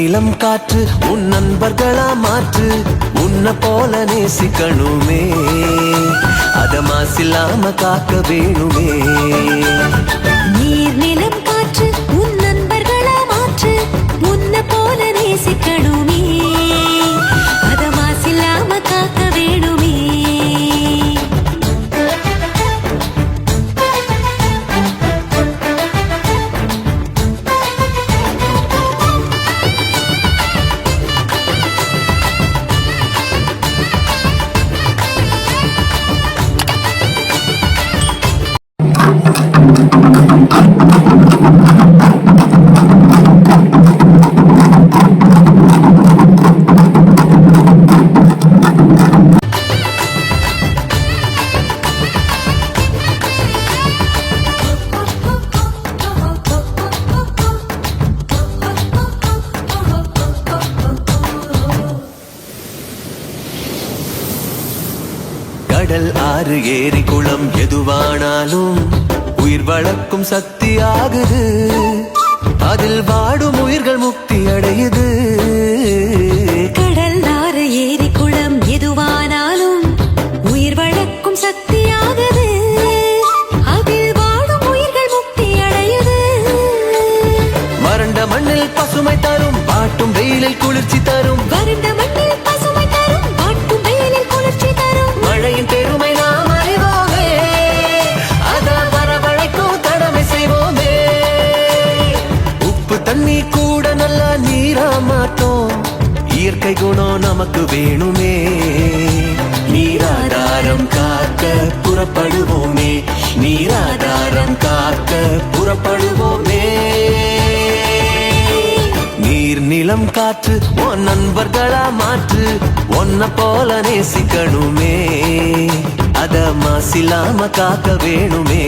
நீலம் காற்று உன் நண்பர்களா மாற்று உன்ன போல நேசிக்கணுமே அத மாசில்லாம காக்க வேணுமே நீர் நிலம் காற்று உன் நண்பர்களா மாற்று உன்ன போல நேசிக்கணுமே அத மாசில்லாம காக்க வேணுமே கடல் ஆறு ஏரி குளம் எதுவானாலும் உயிர் வளர்க்கும் சக்தி ஆகுது அதில் வாடும் உயிர்கள் முக்தி அடையுது கடல் ஆறு ஏரி குளம் எதுவானாலும் உயிர் வளர்க்கும் சக்தி ஆகுது அதில் வாடும் உயிர்கள் முக்தி அடையுது வறண்ட மண்ணில் பசுமை தரும் பாட்டும் வெயிலில் குளிர்ச்சி தரும் வறண்ட மண்ணில் பசுமை தரும் வாட்டும் வெயிலில் குளிர்ச்சி தரும் மழையின் பெருமை நாம் அறிவோமே அத வரவழைக்கும் கடமை செய்வோமே உப்பு தண்ணி கூட நல்லா நீரா மாட்டோம் இயற்கை குணம் நமக்கு வேணுமே நீராதாரம் காக்க புறப்படுவோமே நீராதாரம் காக்க புறப்படுவோமே நீர் நிலம் காற்று உன் நண்பர்களா மாற்று ஒன்ன போல நேசிக்கணுமே அத மாசில்லாம காக்க வேணுமே